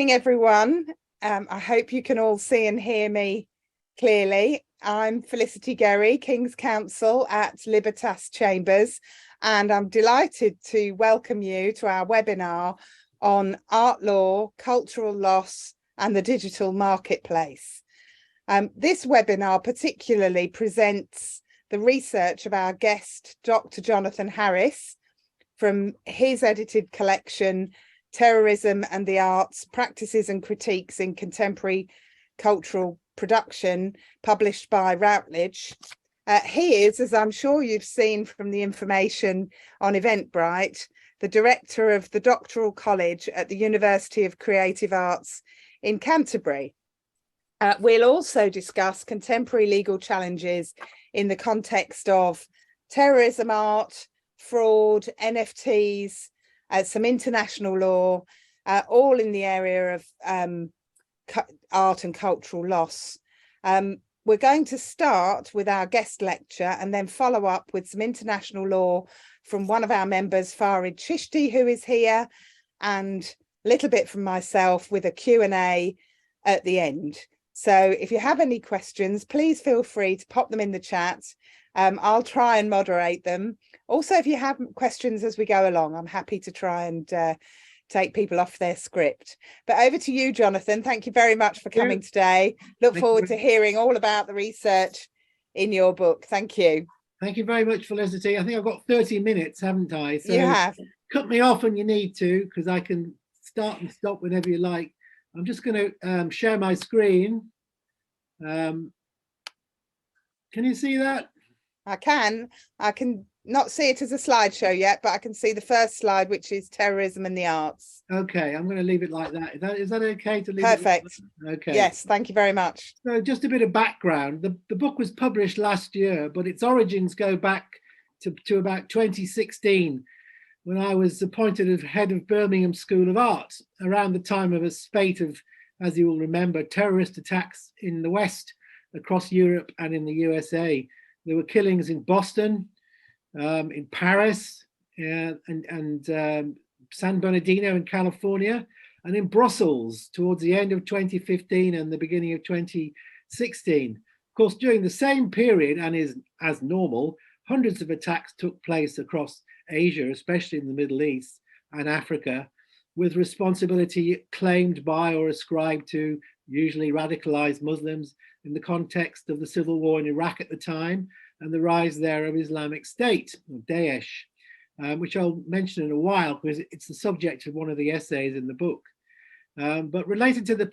evening, everyone. I hope you can all see and hear me clearly. I'm Felicity Gerry, King's Counsel at Libertas Chambers, and I'm delighted to welcome you to our webinar on art law, cultural loss, and the digital marketplace. This webinar particularly presents the research of our guest, Dr. Jonathan Harris, from his edited collection, Terrorism and the Arts, Practices and Critiques in Contemporary Cultural Production, published by Routledge. He is, as I'm sure you've seen from the information on Eventbrite, the director of the Doctoral College at the University of Creative Arts in Canterbury. We'll also discuss contemporary legal challenges in the context of terrorism art, fraud, NFTs, some international law, all in the area of art and cultural loss. We're going to start with our guest lecture and then follow up with some international law from one of our members, Fahrid Chishty, who is here, and a little bit from myself with a Q&A at the end. So if you have any questions, please feel free to pop them in the chat. I'll try and moderate them. Also, if you have questions as we go along, I'm happy to try and take people off their script. But over to you, Jonathan. Thank you very much for coming today. Look forward to hearing all about the research in your book. Thank you. Thank you very much, Felicity. I think I've got 30 minutes, haven't I? So you have. Cut me off when you need to, because I can start and stop whenever you like. I'm just going to share my screen. Can you see that? I can not see it as a slideshow yet, but I can see the first slide, which is terrorism and the arts. Okay, I'm going to leave it like that. Is that okay to leave Perfect. it like that? Okay. Yes, thank you very much. So just a bit of background. The book was published last year, but its origins go back to about 2016, when I was appointed as head of Birmingham School of Art, around the time of a spate of, as you will remember, terrorist attacks in the West, across Europe and in the USA. There were killings in Boston, in Paris, and San Bernardino in California, and in Brussels towards the end of 2015 and the beginning of 2016. Of course, during the same period, and as normal, hundreds of attacks took place across Asia, especially in the Middle East and Africa, with responsibility claimed by or ascribed to usually radicalized Muslims in the context of the civil war in Iraq at the time and the rise there of Islamic State, or Daesh, which I'll mention in a while because it's the subject of one of the essays in the book. But related to the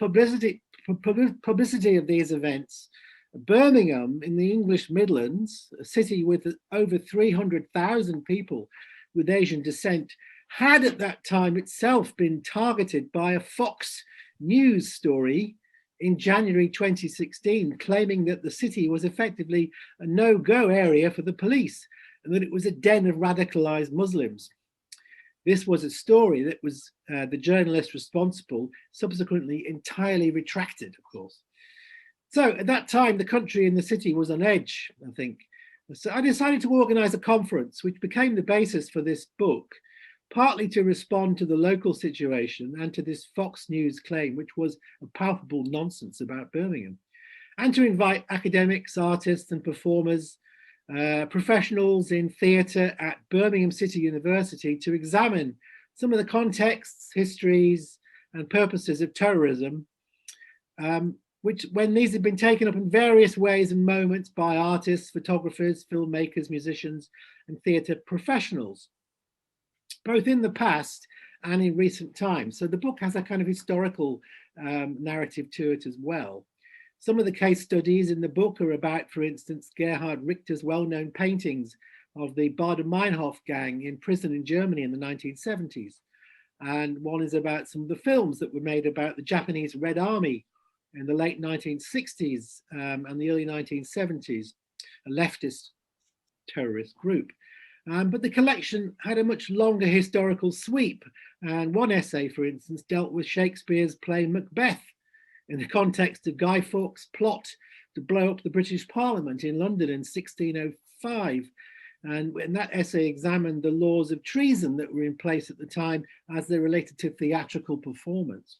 publicity of these events, Birmingham in the English Midlands, a city with over 300,000 people with Asian descent, had at that time itself been targeted by a Fox News story in January 2016, claiming that the city was effectively a no-go area for the police and that it was a den of radicalized Muslims. This was a story that was the journalist responsible subsequently entirely retracted, of course. So at that time, the country and the city was on edge, I think. So I decided to organize a conference, which became the basis for this book, partly to respond to the local situation and to this Fox News claim, which was a palpable nonsense about Birmingham, and to invite academics, artists and performers, professionals in theatre at Birmingham City University to examine some of the contexts, histories and purposes of terrorism, which when these have been taken up in various ways and moments by artists, photographers, filmmakers, musicians and theatre professionals, both in the past and in recent times. So the book has a kind of historical narrative to it as well. Some of the case studies in the book are about, for instance, Gerhard Richter's well-known paintings of the Baader-Meinhof gang in prison in Germany in the 1970s. And one is about some of the films that were made about the Japanese Red Army in the late 1960s and the early 1970s, a leftist terrorist group. But the collection had a much longer historical sweep. And one essay, for instance, dealt with Shakespeare's play Macbeth in the context of Guy Fawkes' plot to blow up the British Parliament in London in 1605. And that essay examined the laws of treason that were in place at the time as they related to theatrical performance.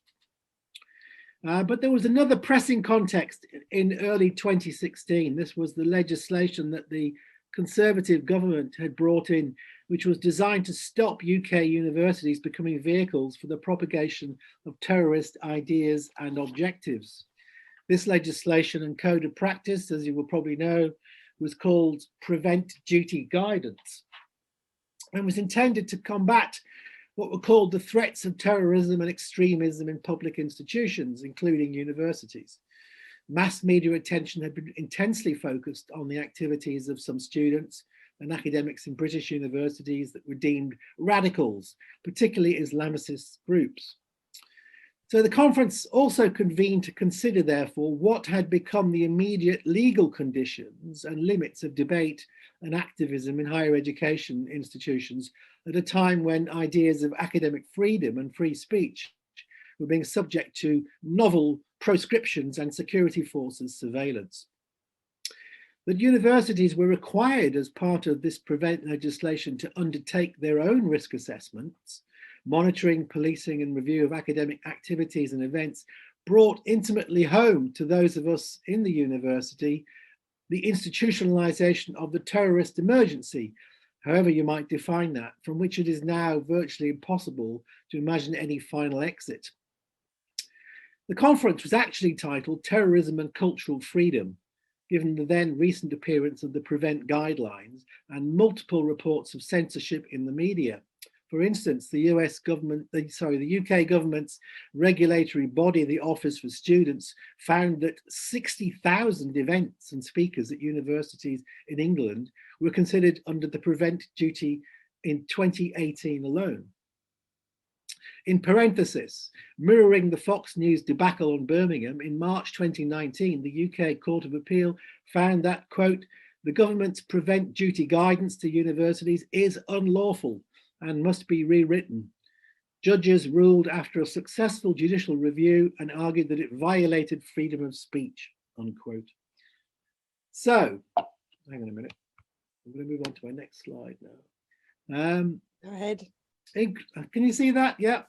But there was another pressing context in early 2016. This was the legislation that the Conservative government had brought in, which was designed to stop UK universities becoming vehicles for the propagation of terrorist ideas and objectives. This legislation and code of practice, as you will probably know, was called Prevent Duty Guidance, and was intended to combat what were called the threats of terrorism and extremism in public institutions, including universities. Mass media attention had been intensely focused on the activities of some students and academics in British universities that were deemed radicals, particularly Islamicist groups. So the conference also convened to consider, therefore, what had become the immediate legal conditions and limits of debate and activism in higher education institutions at a time when ideas of academic freedom and free speech were being subject to novel proscriptions and security forces surveillance. That universities were required as part of this prevent legislation to undertake their own risk assessments, monitoring, policing and review of academic activities and events, brought intimately home to those of us in the university the institutionalization of the terrorist emergency, however you might define that, from which it is now virtually impossible to imagine any final exit. The conference was actually titled Terrorism and Cultural Freedom, given the then recent appearance of the Prevent Guidelines and multiple reports of censorship in the media. For instance, the the UK government's regulatory body, the Office for Students, found that 60,000 events and speakers at universities in England were considered under the Prevent duty in 2018 alone. In parenthesis, mirroring the Fox News debacle on Birmingham, in March 2019, the UK Court of Appeal found that, quote, the government's Prevent duty guidance to universities is unlawful and must be rewritten. Judges ruled after a successful judicial review and argued that it violated freedom of speech, unquote. So, hang on a minute. I'm going to move on to my next slide now. Go ahead. Can you see that? Yeah.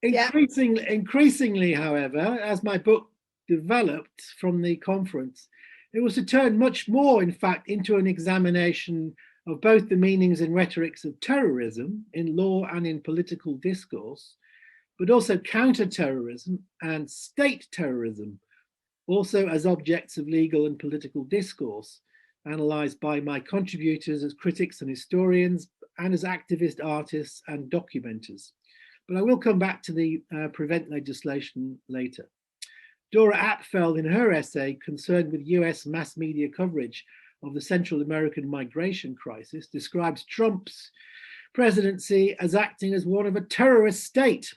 Increasingly, however, as my book developed from the conference, it was to turn much more, in fact, into an examination of both the meanings and rhetorics of terrorism in law and in political discourse, but also counter-terrorism and state terrorism, also as objects of legal and political discourse, analysed by my contributors as critics and historians and as activist artists and documenters. But I will come back to the Prevent legislation later. Dora Apfel, in her essay concerned with US mass media coverage of the Central American migration crisis, describes Trump's presidency as acting as one of a terrorist state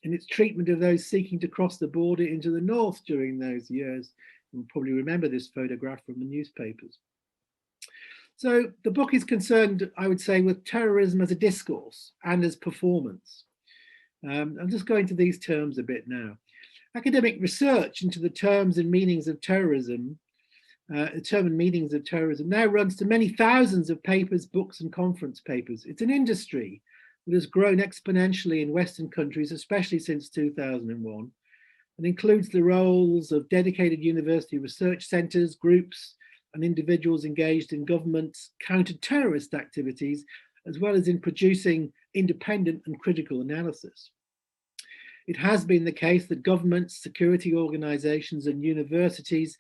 in its treatment of those seeking to cross the border into the north during those years. You'll probably remember this photograph from the newspapers. So the book is concerned, I would say, with terrorism as a discourse and as performance. I'm just going to these terms a bit now. Academic research into the terms and meanings of terrorism, now runs to many thousands of papers, books, and conference papers. It's an industry that has grown exponentially in Western countries, especially since 2001, and includes the roles of dedicated university research centres, groups, and individuals engaged in government's counter-terrorist activities, as well as in producing independent and critical analysis. It has been the case that governments, security organisations, and university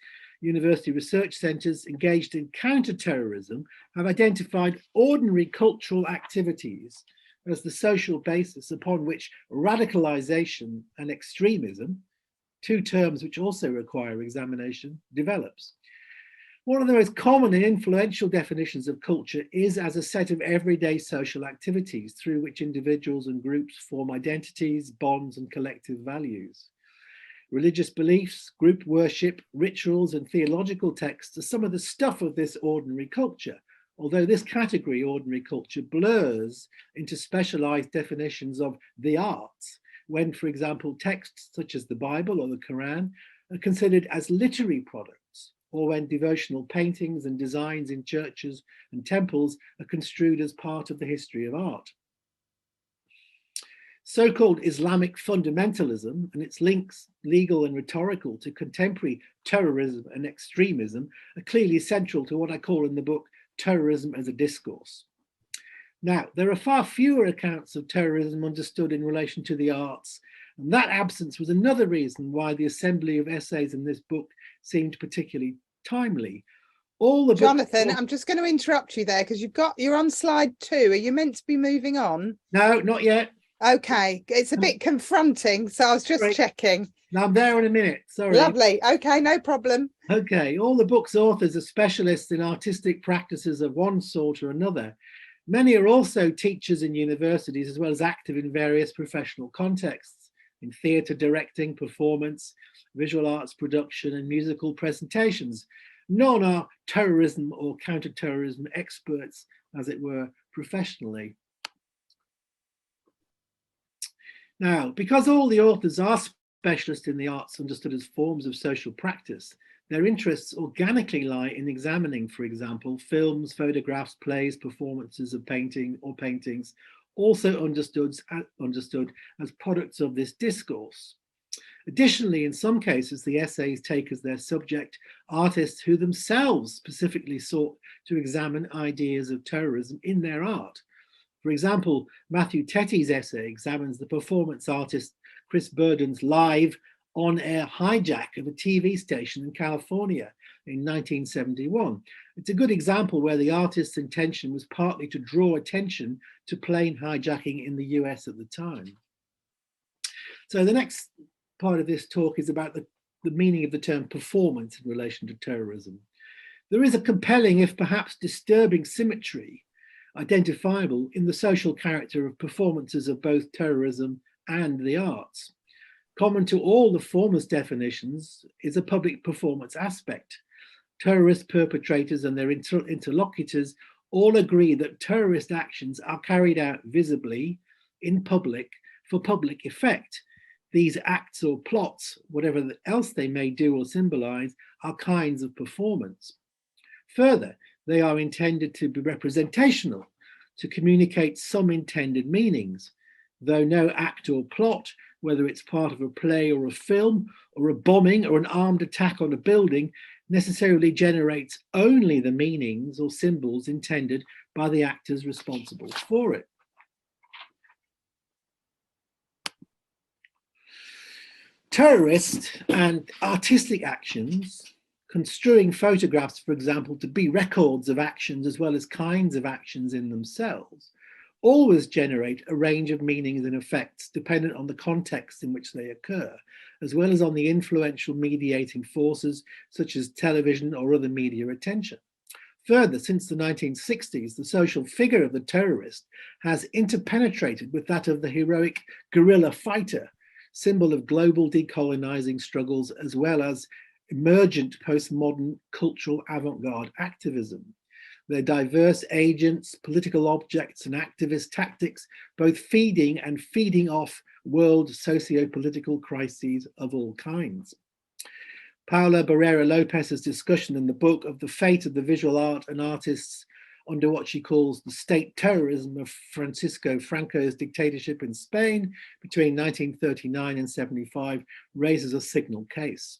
research centres engaged in counter-terrorism have identified ordinary cultural activities as the social basis upon which radicalisation and extremism, two terms which also require examination, develops. One of the most common and influential definitions of culture is as a set of everyday social activities through which individuals and groups form identities, bonds, and collective values. Religious beliefs, group worship, rituals, and theological texts are some of the stuff of this ordinary culture, although this category, ordinary culture, blurs into specialized definitions of the arts, when, for example, texts such as the Bible or the Quran are considered as literary products, or when devotional paintings and designs in churches and temples are construed as part of the history of art. So-called Islamic fundamentalism and its links, legal and rhetorical, to contemporary terrorism and extremism are clearly central to what I call in the book terrorism as a discourse. Now, there are far fewer accounts of terrorism understood in relation to the arts, and that absence was another reason why the assembly of essays in this book seemed particularly timely. All the Jonathan, I'm just going to interrupt you there because you're on slide 2. Are you meant to be moving on? No, not yet. Okay, it's a bit confronting, so I was just checking. No, I'm there in a minute. Sorry. Lovely. Okay, no problem. Okay, all the book's authors are specialists in artistic practices of one sort or another. Many are also teachers in universities, as well as active in various professional contexts, in theatre directing, performance, visual arts production, and musical presentations. None are terrorism or counter-terrorism experts, as it were, professionally. Now, because all the authors are specialists in the arts understood as forms of social practice, their interests organically lie in examining, for example, films, photographs, plays, performances of painting or paintings, also understood as products of this discourse. Additionally, in some cases, the essays take as their subject artists who themselves specifically sought to examine ideas of terrorism in their art. For example, Matthew Tetty's essay examines the performance artist Chris Burden's live on-air hijack of a TV station in California in 1971. It's a good example where the artist's intention was partly to draw attention to plane hijacking in the US at the time. So the next part of this talk is about the meaning of the term performance in relation to terrorism. There is a compelling, if perhaps disturbing, symmetry identifiable in the social character of performances of both terrorism and the arts. Common to all the former's definitions is a public performance aspect. Terrorist perpetrators and their interlocutors all agree that terrorist actions are carried out visibly in public for public effect. These acts or plots, whatever else they may do or symbolize, are kinds of performance. Further, they are intended to be representational, to communicate some intended meanings, though no act or plot, whether it's part of a play or a film, or a bombing or an armed attack on a building, necessarily generates only the meanings or symbols intended by the actors responsible for it. Terrorist and artistic actions, construing photographs, for example, to be records of actions as well as kinds of actions in themselves, always generate a range of meanings and effects dependent on the context in which they occur, as well as on the influential mediating forces such as television or other media attention. Further, since the 1960s, the social figure of the terrorist has interpenetrated with that of the heroic guerrilla fighter, symbol of global decolonizing struggles, as well as emergent postmodern cultural avant-garde activism. Their diverse agents, political objects, and activist tactics, both feeding and feeding off world socio-political crises of all kinds. Paula Barrera Lopez's discussion in the book of the fate of the visual art and artists under what she calls the state terrorism of Francisco Franco's dictatorship in Spain between 1939 and 75 raises a signal case.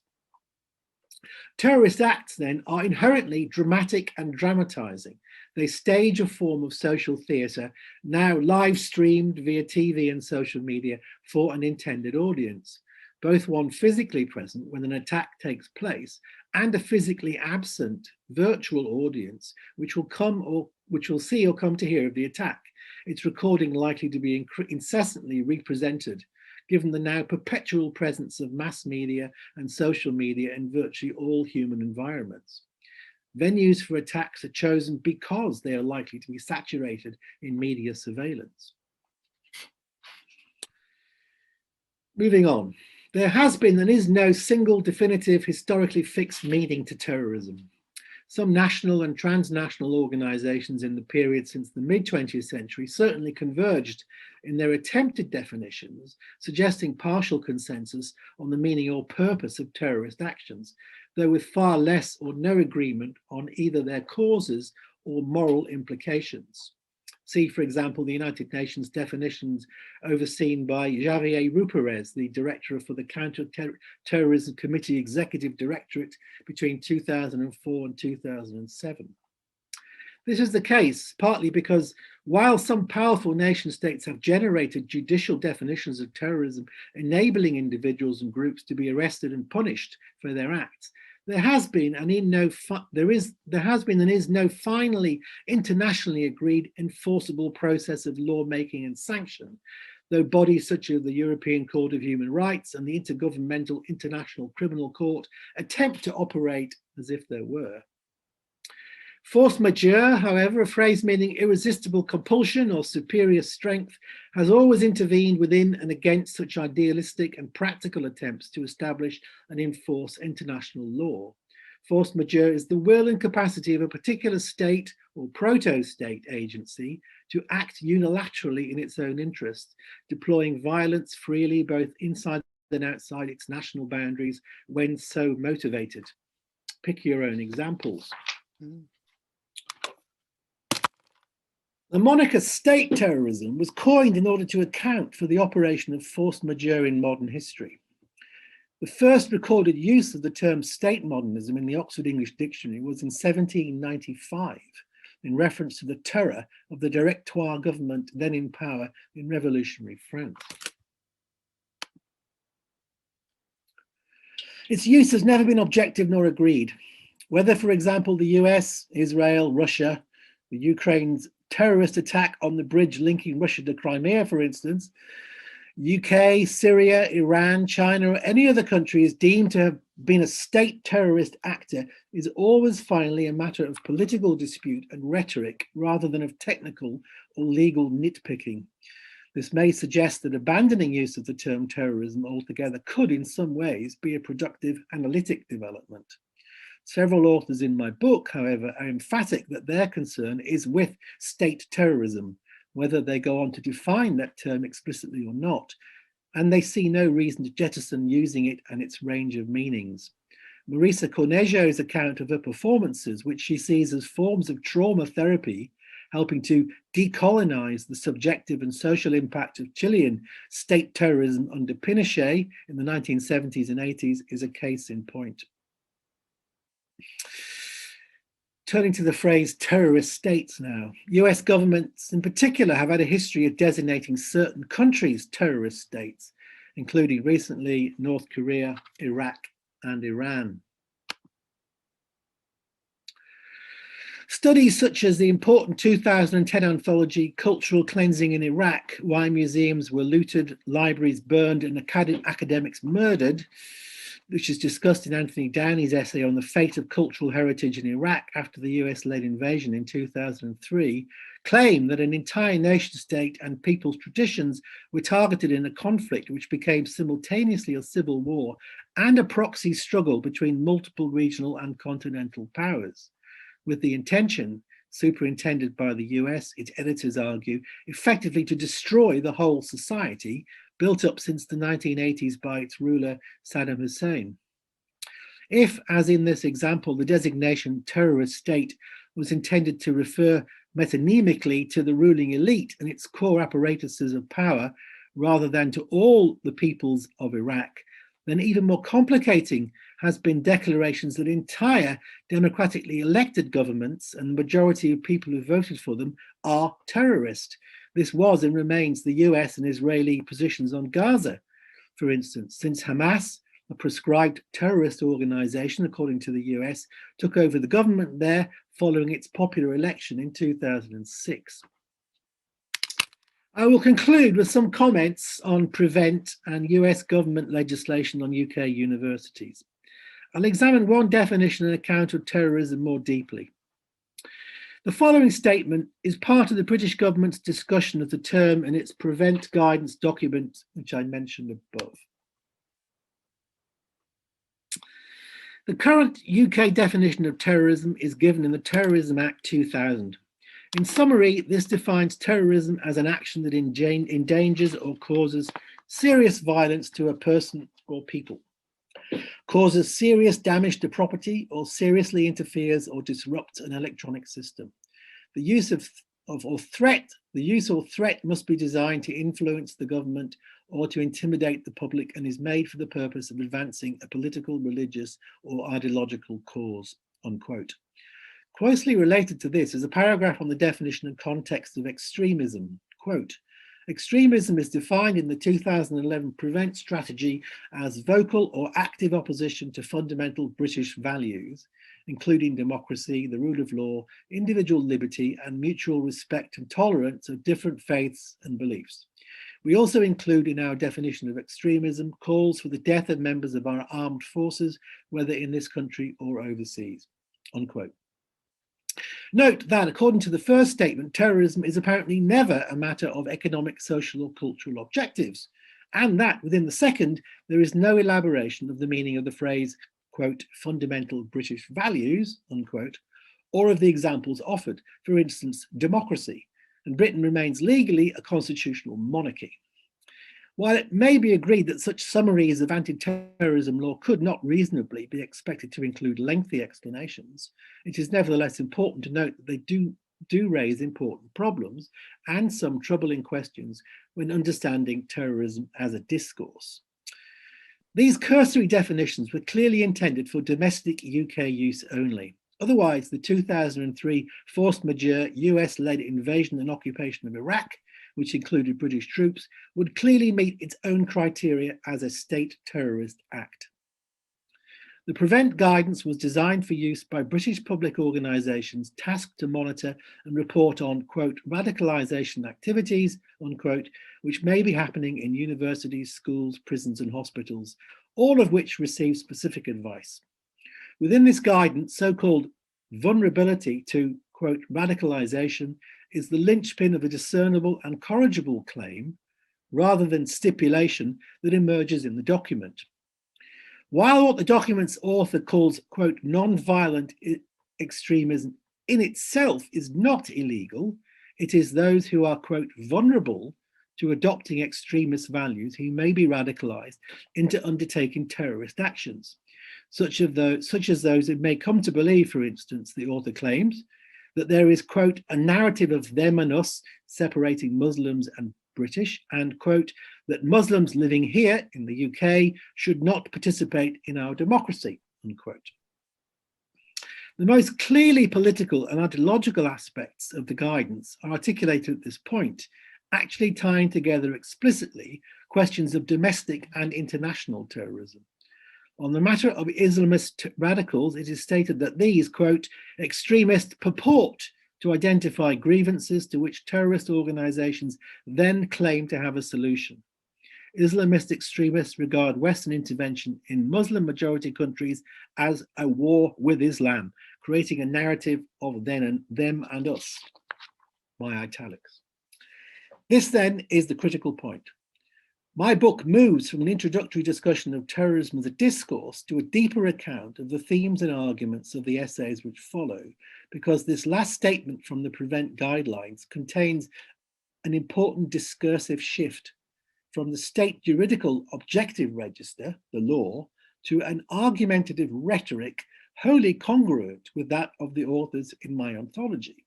Terrorist acts, then, are inherently dramatic and dramatizing. They stage a form of social theatre, now live streamed via TV and social media for an intended audience, both one physically present when an attack takes place and a physically absent virtual audience which will see or come to hear of the attack. Its recording likely to be incessantly represented, given the now perpetual presence of mass media and social media in virtually all human environments. Venues for attacks are chosen because they are likely to be saturated in media surveillance. Moving on, there has been and is no single definitive historically fixed meaning to terrorism. Some national and transnational organizations in the period since the mid-20th century certainly converged in their attempted definitions, suggesting partial consensus on the meaning or purpose of terrorist actions, though with far less or no agreement on either their causes or moral implications. See, for example, the United Nations definitions overseen by Gerry, the director for the Counter-Terrorism Committee Executive Directorate between 2004 and 2007. This is the case partly because while some powerful nation states have generated judicial definitions of terrorism enabling individuals and groups to be arrested and punished for their acts, there has been and is no finally internationally agreed enforceable process of lawmaking and sanction, though bodies such as the European Court of Human Rights and the Intergovernmental International Criminal Court attempt to operate as if there were. Force majeure, however, a phrase meaning irresistible compulsion or superior strength, has always intervened within and against such idealistic and practical attempts to establish and enforce international law. Force majeure is the will and capacity of a particular state or proto-state agency to act unilaterally in its own interest, deploying violence freely both inside and outside its national boundaries when so motivated. Pick your own examples. The moniker state terrorism was coined in order to account for the operation of force majeure in modern history. The first recorded use of the term state modernism in the Oxford English Dictionary was in 1795, in reference to the terror of the Directoire government then in power in revolutionary France. Its use has never been objective nor agreed. Whether, for example, the US, Israel, Russia, the Ukraine's terrorist attack on the bridge linking Russia to Crimea, for instance, UK, Syria, Iran, China, or any other country is deemed to have been a state terrorist actor is always finally a matter of political dispute and rhetoric rather than of technical or legal nitpicking. This may suggest that abandoning use of the term terrorism altogether could in some ways be a productive analytic development. Several authors in my book, however, are emphatic that their concern is with state terrorism, whether they go on to define that term explicitly or not, and they see no reason to jettison using it and its range of meanings. Marisa Cornejo's account of her performances, which she sees as forms of trauma therapy, helping to decolonize the subjective and social impact of Chilean state terrorism under Pinochet in the 1970s and 80s, is a case in point. Turning to the phrase terrorist states now, US governments in particular have had a history of designating certain countries terrorist states, including recently North Korea, Iraq, and Iran. Studies such as the important 2010 anthology Cultural Cleansing in Iraq, Why Museums Were Looted, Libraries Burned, and Academics Murdered, which is discussed in Anthony Downey's essay on the fate of cultural heritage in Iraq after the US-led invasion in 2003, claim that an entire nation state and people's traditions were targeted in a conflict which became simultaneously a civil war and a proxy struggle between multiple regional and continental powers, with the intention, superintended by the US, its editors argue, effectively to destroy the whole society, built up since the 1980s by its ruler Saddam Hussein. If, as in this example, the designation terrorist state was intended to refer metonymically to the ruling elite and its core apparatuses of power, rather than to all the peoples of Iraq, then even more complicating has been declarations that entire democratically elected governments and the majority of people who voted for them are terrorist. This was and remains the US and Israeli positions on Gaza, for instance, since Hamas, a prescribed terrorist organization, according to the US, took over the government there following its popular election in 2006. I will conclude with some comments on PREVENT and US government legislation on UK universities. I'll examine one definition and account of terrorism more deeply. The following statement is part of the British government's discussion of the term in its PREVENT guidance document, which I mentioned above. The current UK definition of terrorism is given in the Terrorism Act 2000. In summary, this defines terrorism as an action that endangers or causes serious violence to a person or people, causes serious damage to property, or seriously interferes or disrupts an electronic system. The use of or threat, the use or threat must be designed to influence the government or to intimidate the public and is made for the purpose of advancing a political, religious, or ideological cause, unquote. Closely related to this is a paragraph on the definition and context of extremism. Quote, extremism is defined in the 2011 Prevent strategy as vocal or active opposition to fundamental British values, including democracy, the rule of law, individual liberty, and mutual respect and tolerance of different faiths and beliefs. We also include in our definition of extremism calls for the death of members of our armed forces, whether in this country or overseas, unquote. Note that, according to the first statement, terrorism is apparently never a matter of economic, social, or cultural objectives, and that within the second, there is no elaboration of the meaning of the phrase, quote, fundamental British values, unquote, or of the examples offered, for instance, democracy, and Britain remains legally a constitutional monarchy. While it may be agreed that such summaries of anti-terrorism law could not reasonably be expected to include lengthy explanations, it is nevertheless important to note that they do raise important problems and some troubling questions when understanding terrorism as a discourse. These cursory definitions were clearly intended for domestic UK use only. Otherwise, the 2003 force majeure US-led invasion and occupation of Iraq, which included British troops, would clearly meet its own criteria as a state terrorist act. The Prevent guidance was designed for use by British public organisations tasked to monitor and report on, quote, radicalisation activities, unquote, which may be happening in universities, schools, prisons and hospitals, all of which receive specific advice. Within this guidance, so-called vulnerability to, quote, radicalisation is the linchpin of a discernible and corrigible claim, rather than stipulation, that emerges in the document. While what the document's author calls, quote, non-violent extremism in itself is not illegal, it is those who are, quote, vulnerable to adopting extremist values who may be radicalised into undertaking terrorist actions, such as those who may come to believe, for instance, the author claims, that there is, quote, a narrative of them and us separating Muslims and British, and, quote, that Muslims living here in the UK should not participate in our democracy, unquote. The most clearly political and ideological aspects of the guidance are articulated at this point, actually tying together explicitly questions of domestic and international terrorism. On the matter of Islamist radicals, it is stated that these, quote, extremists purport to identify grievances to which terrorist organizations then claim to have a solution. Islamist extremists regard Western intervention in Muslim majority countries as a war with Islam, creating a narrative of them and us. My italics. This then is the critical point. My book moves from an introductory discussion of terrorism as a discourse to a deeper account of the themes and arguments of the essays which follow, because this last statement from the Prevent guidelines contains an important discursive shift from the state juridical objective register, the law, to an argumentative rhetoric wholly congruent with that of the authors in my anthology.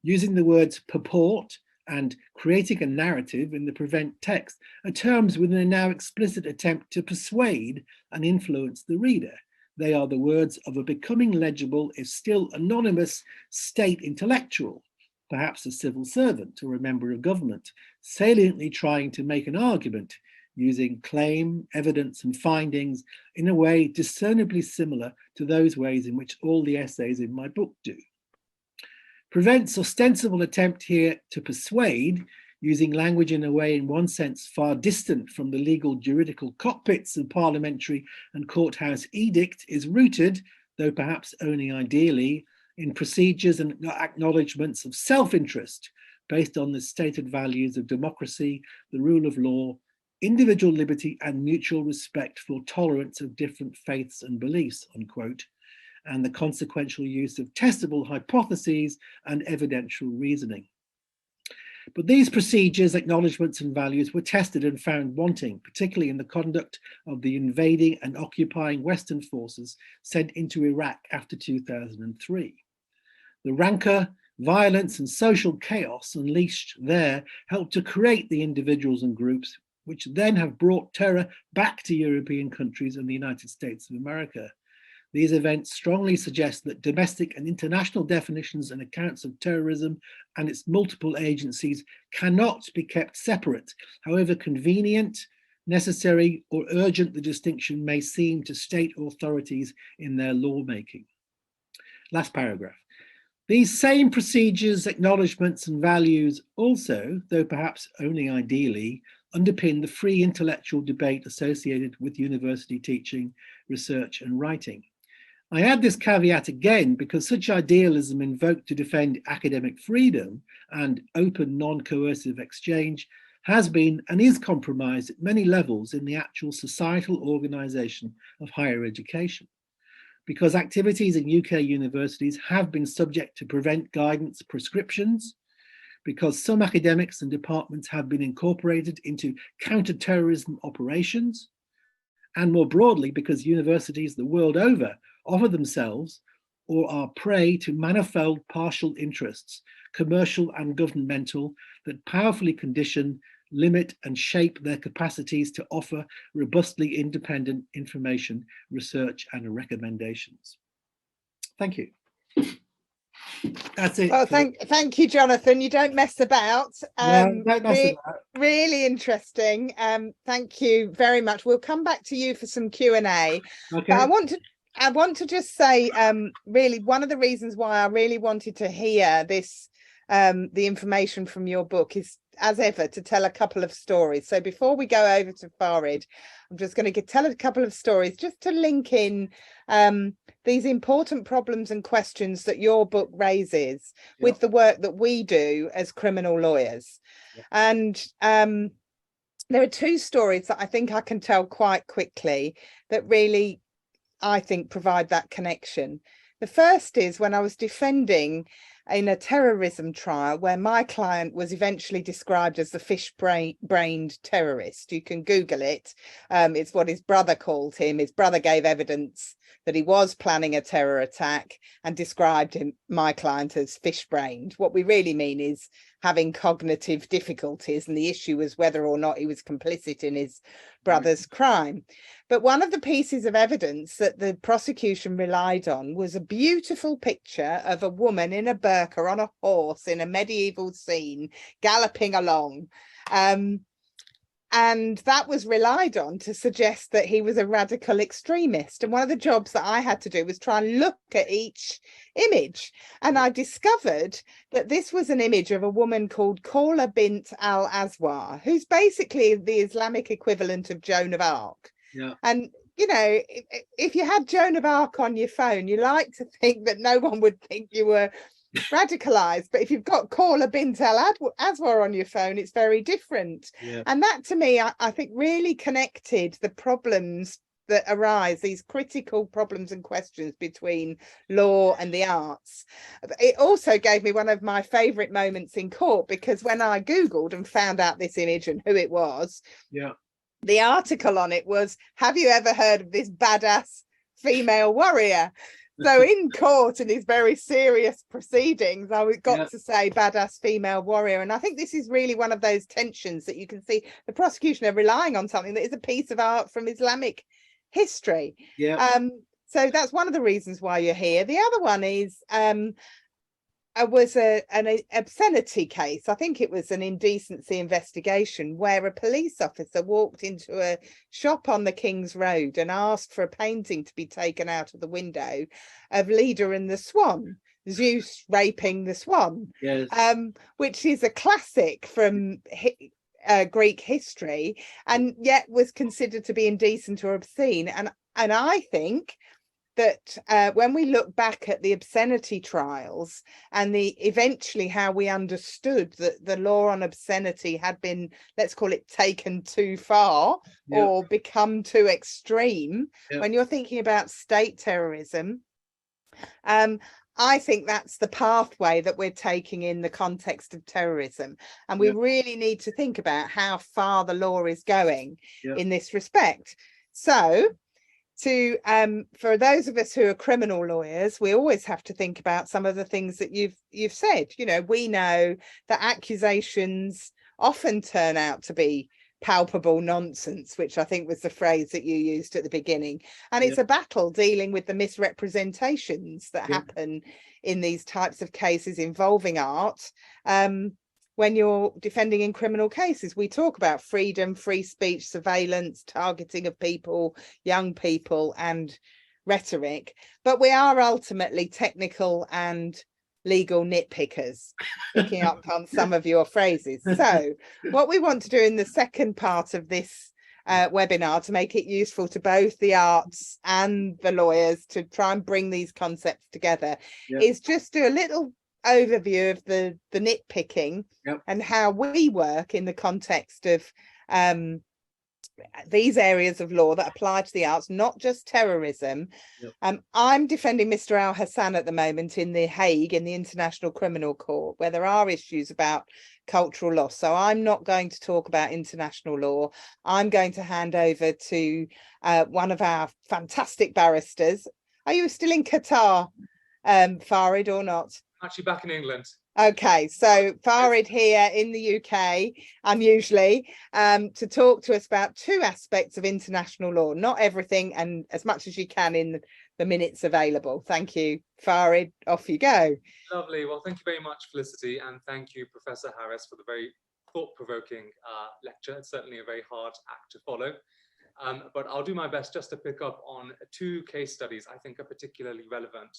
Using the words purport and creating a narrative in the Prevent text are terms within a now explicit attempt to persuade and influence the reader. They are the words of a becoming legible, if still anonymous, state intellectual, perhaps a civil servant or a member of government, saliently trying to make an argument using claim, evidence and findings in a way discernibly similar to those ways in which all the essays in my book do. Prevent's ostensible attempt here to persuade, using language in a way in one sense far distant from the legal juridical cockpits of parliamentary and courthouse edict, is rooted, though perhaps only ideally, in procedures and acknowledgements of self-interest based on the stated values of democracy, the rule of law, individual liberty and mutual respect for tolerance of different faiths and beliefs, unquote, and the consequential use of testable hypotheses and evidential reasoning. But these procedures, acknowledgements and values were tested and found wanting, particularly in the conduct of the invading and occupying Western forces sent into Iraq after 2003. The rancor, Violence and social chaos unleashed there helped to create the individuals and groups which then have brought terror back to European countries and the United States of America. These events strongly suggest that domestic and international definitions and accounts of terrorism and its multiple agencies cannot be kept separate, however convenient, necessary, or urgent the distinction may seem to state authorities in their lawmaking. Last paragraph. These same procedures, acknowledgements, and values also, though perhaps only ideally, underpin the free intellectual debate associated with university teaching, research, and writing. I add this caveat again because such idealism invoked to defend academic freedom and open non-coercive exchange has been and is compromised at many levels in the actual societal organisation of higher education. Because activities in UK universities have been subject to prevent guidance prescriptions, because some academics and departments have been incorporated into counter-terrorism operations, and more broadly because universities the world over offer themselves or are prey to manifold partial interests, commercial and governmental, that powerfully condition, limit, and shape their capacities to offer robustly independent information, research, and recommendations. Thank you. That's it. Well, thank you, Jonathan. You don't mess about. No, don't mess about. Really interesting. Thank you very much. We'll come back to you for some Q&A. Okay. But I want to just say, really, one of the reasons why I really wanted to hear this, the information from your book is, as ever, to tell a couple of stories. So before we go over to Fahrid, I'm just going to tell a couple of stories just to link in these important problems and questions that your book raises with the work that we do as criminal lawyers. And there are two stories that I think I can tell quite quickly that really, I think, provide that connection. The first is when I was defending in a terrorism trial where my client was eventually described as the fish-brained terrorist. You can Google it. It's what his brother called him. His brother gave evidence that he was planning a terror attack and described my client as fish-brained. What we really mean is having cognitive difficulties, and the issue was whether or not he was complicit in his brother's crime. But one of the pieces of evidence that the prosecution relied on was a beautiful picture of a woman in a burqa on a horse in a medieval scene, galloping along. And that was relied on to suggest that he was a radical extremist. And one of the jobs that I had to do was try and look at each image. And I discovered that this was an image of a woman called Khawla bint al-Azwar, who's basically the Islamic equivalent of Joan of Arc. Yeah. And, you know, if you had Joan of Arc on your phone, you like to think that no one would think you were radicalized, but if you've got Khawla bint al-Azwar on your phone, it's very different. Yeah. And that, to me, I think really connected the problems that arise, these critical problems and questions between law and the arts. It also gave me one of my favorite moments in court, because when I Googled and found out this image and who it was, the article on it was, have you ever heard of this badass female warrior? So in court, in these very serious proceedings, I got to say badass female warrior. And I think this is really one of those tensions that you can see the prosecution are relying on something that is a piece of art from Islamic history. So that's one of the reasons why you're here. The other one is was an obscenity case. I think it was an indecency investigation where a police officer walked into a shop on the King's Road and asked for a painting to be taken out of the window of Leda and the Swan, Zeus raping the swan, which is a classic from Greek history, and yet was considered to be indecent or obscene. And I think that when we look back at the obscenity trials and eventually how we understood that the law on obscenity had been, let's call it, taken too far or become too extreme, when you're thinking about state terrorism, I think that's the pathway that we're taking in the context of terrorism. And we really need to think about how far the law is going in this respect. So for those of us who are criminal lawyers, we always have to think about some of the things that you've said. You know, we know that accusations often turn out to be palpable nonsense, which I think was the phrase that you used at the beginning. And it's a battle dealing with the misrepresentations that happen in these types of cases involving art. When you're defending in criminal cases, we talk about freedom, free speech, surveillance, targeting of people, young people, and rhetoric. But we are ultimately technical and legal nitpickers, picking up on some of your phrases. So what we want to do in the second part of this webinar, to make it useful to both the arts and the lawyers to try and bring these concepts together, is just do a little overview of the nitpicking and how we work in the context of these areas of law that apply to the arts, not just terrorism. I'm defending Mr. Al Hassan at the moment in The Hague, in the International Criminal Court, where there are issues about cultural loss. So I'm not going to talk about international law. I'm going to hand over to one of our fantastic barristers. Are you still in Qatar, Fahrid, or not? Actually back in England. Okay, so Fahrid here in the UK, unusually, to talk to us about two aspects of international law, not everything, and as much as you can in the minutes available. Thank you, Fahrid, off you go. Lovely. Well, thank you very much, Felicity, and thank you, Professor Harris, for the very thought-provoking lecture. It's certainly a very hard act to follow, but I'll do my best just to pick up on two case studies I think are particularly relevant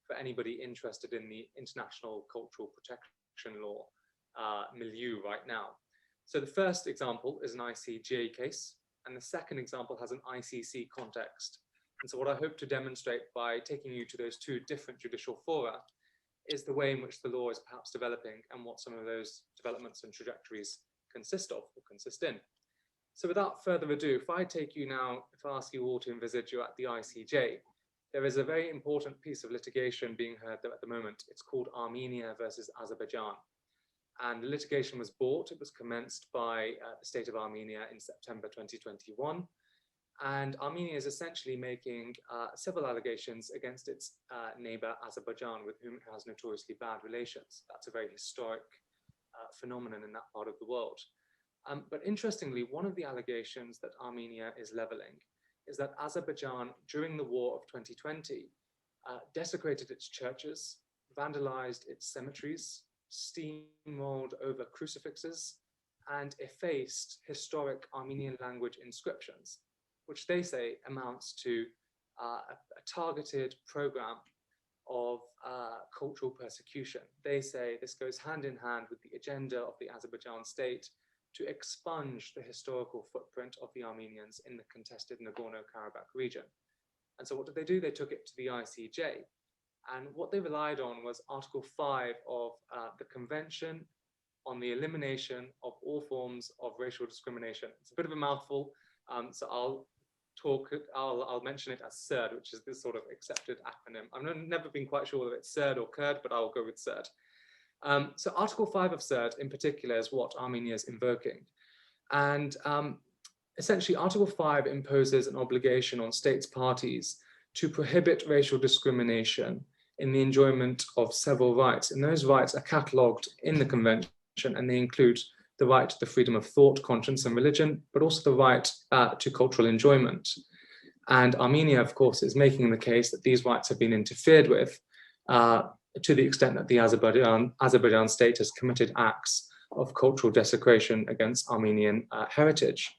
for anybody interested in the international cultural protection law milieu right now. So the first example is an ICJ case, and the second example has an ICC context. And so what I hope to demonstrate by taking you to those two different judicial fora is the way in which the law is perhaps developing and what some of those developments and trajectories consist of or consist in. So without further ado, if I take you now, if I ask you all to envisage you're at the ICJ, there is a very important piece of litigation being heard at the moment. It's called Armenia versus Azerbaijan. And the litigation was brought, it was commenced by the state of Armenia in September 2021. And Armenia is essentially making several allegations against its neighbor Azerbaijan, with whom it has notoriously bad relations. That's a very historic phenomenon in that part of the world. But interestingly, one of the allegations that Armenia is leveling is that Azerbaijan, during the war of 2020, desecrated its churches, vandalized its cemeteries, steamrolled over crucifixes, and effaced historic Armenian language inscriptions, which they say amounts to a targeted program of cultural persecution. They say this goes hand in hand with the agenda of the Azerbaijan state to expunge the historical footprint of the Armenians in the contested Nagorno-Karabakh region. And so what did they do? They took it to the ICJ. And what they relied on was Article 5 of the Convention on the Elimination of All Forms of Racial Discrimination. It's a bit of a mouthful, so I'll mention it as CERD, which is this sort of accepted acronym. I've never been quite sure whether it's CERD or CURD, but I'll go with CERD. So Article 5 of CERD in particular is what Armenia is invoking. And essentially Article 5 imposes an obligation on states parties to prohibit racial discrimination in the enjoyment of several rights. And those rights are catalogued in the convention, and they include the right to the freedom of thought, conscience, and religion, but also the right to cultural enjoyment. And Armenia, of course, is making the case that these rights have been interfered with to the extent that the Azerbaijan state has committed acts of cultural desecration against Armenian heritage.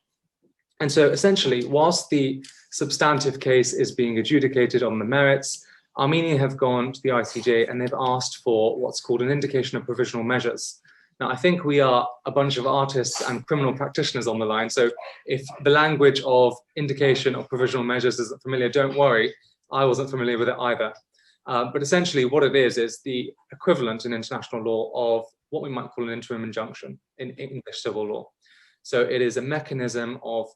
And so essentially, whilst the substantive case is being adjudicated on the merits, Armenia have gone to the ICJ and they've asked for what's called an indication of provisional measures. Now, I think we are a bunch of artists and criminal practitioners on the line, so if the language of indication of provisional measures isn't familiar, don't worry, I wasn't familiar with it either. But essentially what it is the equivalent in international law of what we might call an interim injunction in English civil law. So it is a mechanism of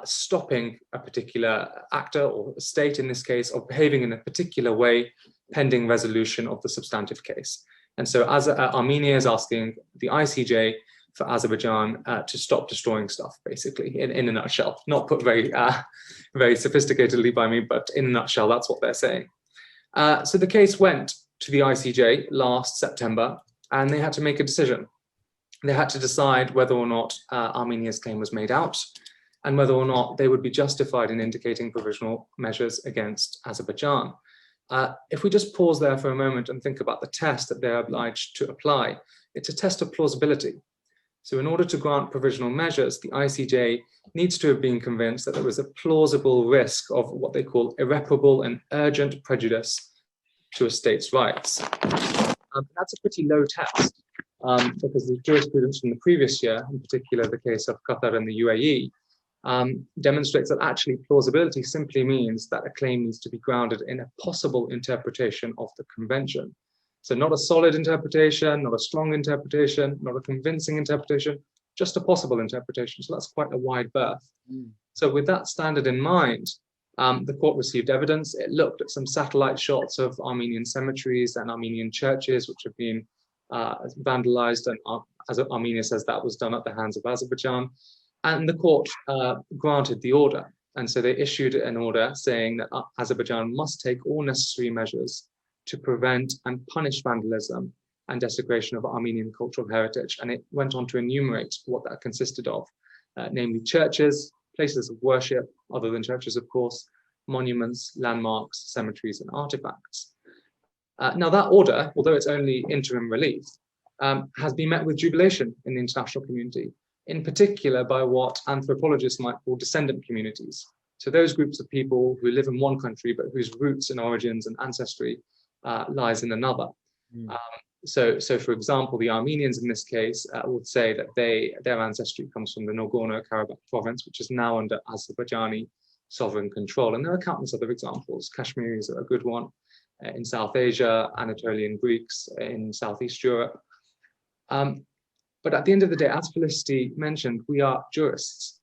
stopping a particular actor or state in this case of behaving in a particular way pending resolution of the substantive case. And so as Armenia is asking the ICJ for Azerbaijan to stop destroying stuff, basically, in a nutshell. Not put very, very sophisticatedly by me, but in a nutshell, that's what they're saying. So the case went to the ICJ last September, and they had to make a decision. They had to decide whether or not Armenia's claim was made out, and whether or not they would be justified in indicating provisional measures against Azerbaijan. If we just pause there for a moment and think about the test that they're obliged to apply, it's a test of plausibility. So in order to grant provisional measures, the ICJ needs to have been convinced that there was a plausible risk of what they call irreparable and urgent prejudice to a state's rights. That's a pretty low test, because the jurisprudence from the previous year, in particular the case of Qatar and the UAE, demonstrates that actually plausibility simply means that a claim needs to be grounded in a possible interpretation of the convention. So not a solid interpretation, not a strong interpretation, not a convincing interpretation, just a possible interpretation. So that's quite a wide berth. So with that standard in mind, the court received evidence. It looked at some satellite shots of Armenian cemeteries and Armenian churches, which have been vandalized, and as Armenia says, that was done at the hands of Azerbaijan. And the court granted the order. And so they issued an order saying that Azerbaijan must take all necessary measures to prevent and punish vandalism and desecration of Armenian cultural heritage. And it went on to enumerate what that consisted of, namely churches, places of worship, other than churches, of course, monuments, landmarks, cemeteries, and artifacts. Now that order, although it's only interim relief, has been met with jubilation in the international community, in particular by what anthropologists might call descendant communities. So those groups of people who live in one country, but whose roots and origins and ancestry lies in another. So for example, the Armenians in this case would say that their ancestry comes from the Nagorno-Karabakh province, which is now under Azerbaijani sovereign control. And there are countless other examples. Kashmiris are a good one in South Asia, Anatolian Greeks in Southeast Europe. But at the end of the day, as Felicity mentioned, we are jurists.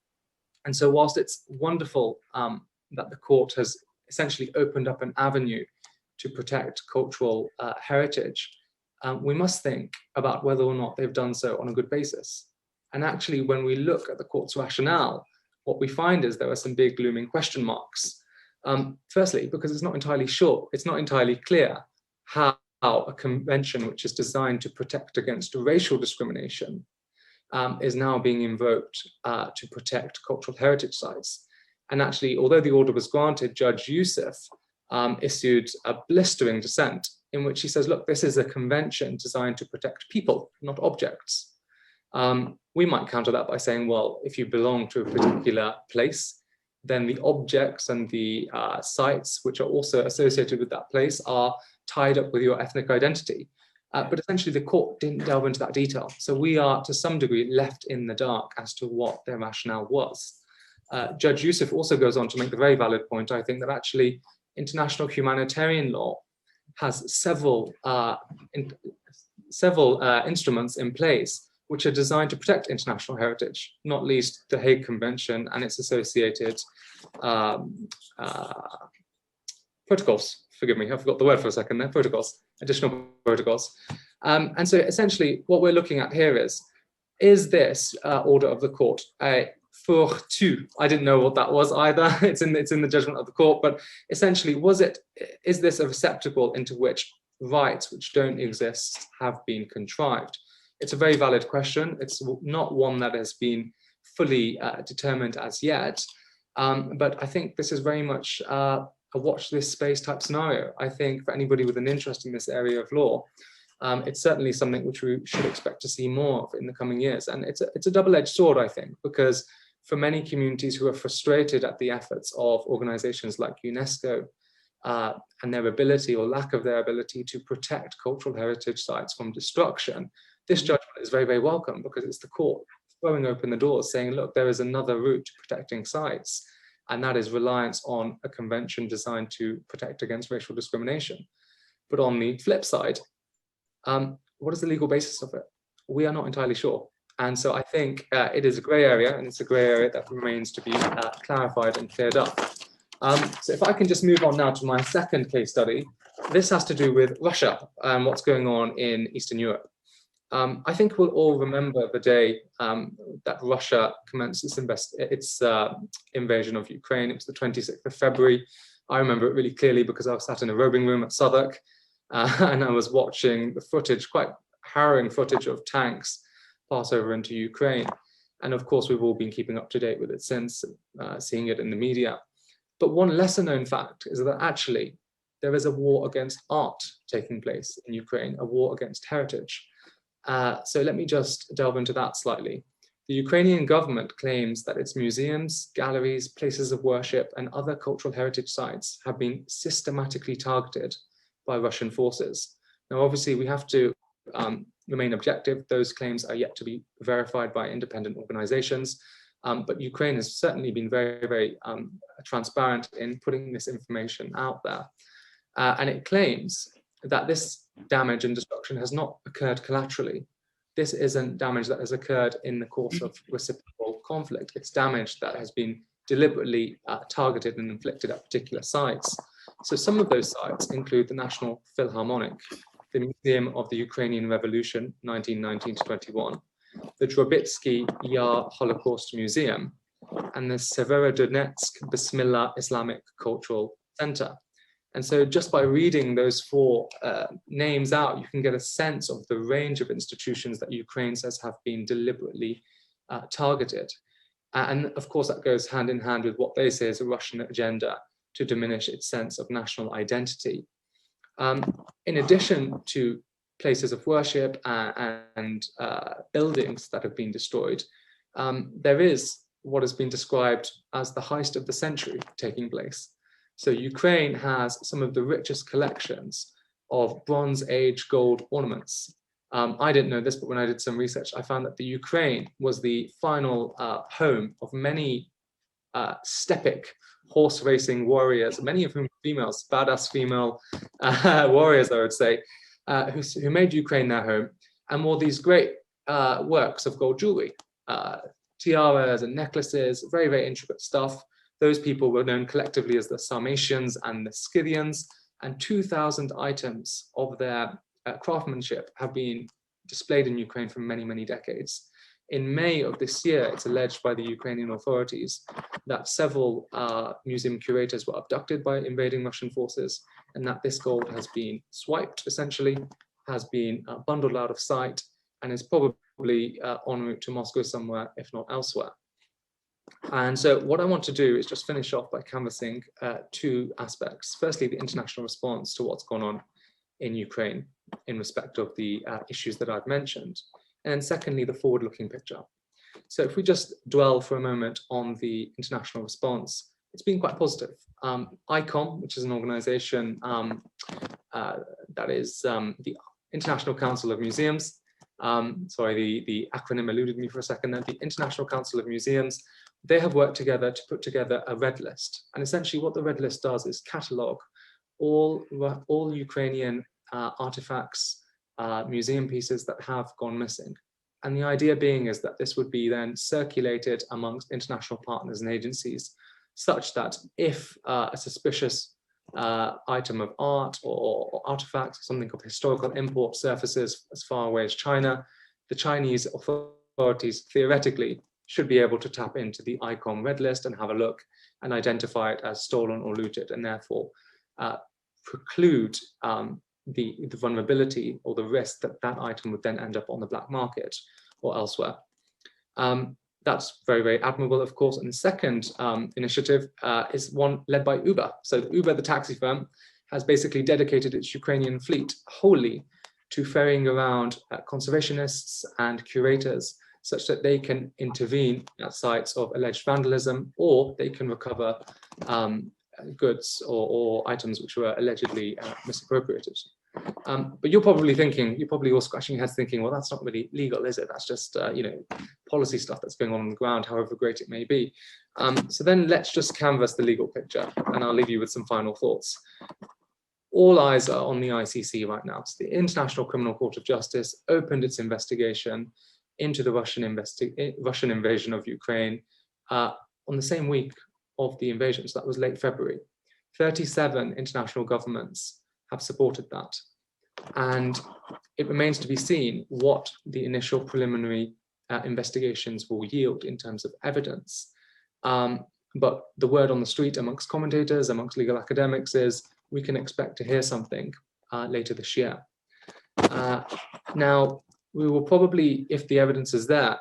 And so whilst it's wonderful that the court has essentially opened up an avenue to protect cultural heritage, we must think about whether or not they've done so on a good basis. And actually, when we look at the court's rationale, what we find is there are some big looming question marks. Firstly, because it's not entirely clear how a convention which is designed to protect against racial discrimination is now being invoked to protect cultural heritage sites. And actually, although the order was granted, Judge Youssef issued a blistering dissent in which he says, look, this is a convention designed to protect people, not objects. We might counter that by saying, well, if you belong to a particular place, then the objects and the sites which are also associated with that place are tied up with your ethnic identity. But essentially the court didn't delve into that detail. So we are to some degree left in the dark as to what their rationale was. Judge Youssef also goes on to make the very valid point, I think, that actually international humanitarian law has several instruments in place which are designed to protect international heritage, not least the Hague Convention and its associated protocols. Forgive me, I forgot the word for a second there, protocols, additional protocols. And so essentially what we're looking at here is this order of the court a fourre-tout? I didn't know what that was either. It's in the judgment of the court, but essentially is this a receptacle into which rights which don't exist have been contrived? It's a very valid question. It's not one that has been fully determined as yet, but I think this is very much a watch this space type scenario. I think for anybody with an interest in this area of law, it's certainly something which we should expect to see more of in the coming years. And it's a double-edged sword, I think, because for many communities who are frustrated at the efforts of organizations like UNESCO and their ability or lack of their ability to protect cultural heritage sites from destruction, this judgment is very, very welcome, because it's the court throwing open the doors saying, look, there is another route to protecting sites, and that is reliance on a convention designed to protect against racial discrimination. But on the flip side, what is the legal basis of it? We are not entirely sure. And so I think it is a grey area, and it's a grey area that remains to be clarified and cleared up. So if I can just move on now to my second case study, this has to do with Russia and what's going on in Eastern Europe. I think we'll all remember the day that Russia commenced its invasion of Ukraine. It was the 26th of February. I remember it really clearly because I was sat in a robing room at Southwark and I was watching the footage, quite harrowing footage of tanks pass over into Ukraine. And of course, we've all been keeping up to date with it since, seeing it in the media. But one lesser known fact is that actually there is a war against art taking place in Ukraine, a war against heritage. So let me just delve into that slightly. The Ukrainian government claims that its museums, galleries, places of worship, and other cultural heritage sites have been systematically targeted by Russian forces. Now, obviously, we have to remain objective. Those claims are yet to be verified by independent organizations. But Ukraine has certainly been very, very transparent in putting this information out there. And it claims that this damage and destruction has not occurred collaterally. This isn't damage that has occurred in the course of reciprocal conflict. It's damage that has been deliberately targeted and inflicted at particular sites. So some of those sites include the National Philharmonic, the Museum of the Ukrainian Revolution, 1919 to 21, the Drobytsky Yar Holocaust Museum, and the Severodonetsk Bismillah Islamic Cultural Center. And so just by reading those four names out, you can get a sense of the range of institutions that Ukraine says have been deliberately targeted. And of course, that goes hand in hand with what they say is a Russian agenda to diminish its sense of national identity. In addition to places of worship and buildings that have been destroyed, there is what has been described as the heist of the century taking place. So Ukraine has some of the richest collections of Bronze Age gold ornaments. I didn't know this, but when I did some research, I found that the Ukraine was the final home of many steppe horse racing warriors, many of whom females, badass female warriors, I would say, who made Ukraine their home and wore these great works of gold jewelry, tiaras and necklaces, very, very intricate stuff. Those people were known collectively as the Sarmatians and the Scythians, and 2,000 items of their craftsmanship have been displayed in Ukraine for many, many decades. In May of this year, it's alleged by the Ukrainian authorities that several museum curators were abducted by invading Russian forces, and that this gold has been swiped, essentially, has been bundled out of sight, and is probably en route to Moscow somewhere, if not elsewhere. And so what I want to do is just finish off by canvassing two aspects. Firstly, the international response to what's gone on in Ukraine in respect of the issues that I've mentioned. And then secondly, the forward-looking picture. So if we just dwell for a moment on the international response, it's been quite positive. ICOM, which is an organization that is the International Council of Museums, sorry, the acronym eluded me for a second there, the International Council of Museums, they have worked together to put together a red list. And essentially what the red list does is catalogue all Ukrainian artifacts, museum pieces that have gone missing. And the idea being is that this would be then circulated amongst international partners and agencies, such that if a suspicious item of art or artifact, something of historical import surfaces as far away as China, the Chinese authorities theoretically should be able to tap into the ICOM red list and have a look and identify it as stolen or looted, and therefore preclude the vulnerability or the risk that that item would then end up on the black market or elsewhere. That's very, very admirable, of course. And the second initiative is one led by Uber. So Uber, the taxi firm, has basically dedicated its Ukrainian fleet wholly to ferrying around conservationists and curators such that they can intervene at sites of alleged vandalism, or they can recover goods or items which were allegedly misappropriated. But you're probably all scratching your heads thinking, well, that's not really legal, is it? That's just, policy stuff that's going on the ground, however great it may be. So then let's just canvass the legal picture, and I'll leave you with some final thoughts. All eyes are on the ICC right now. So the International Criminal Court of Justice opened its investigation into the Russian invasion of Ukraine on the same week of the invasion. So that was late February. 37 international governments have supported that. And it remains to be seen what the initial preliminary investigations will yield in terms of evidence. But the word on the street amongst commentators, amongst legal academics is we can expect to hear something later this year. Now, we will probably, if the evidence is there,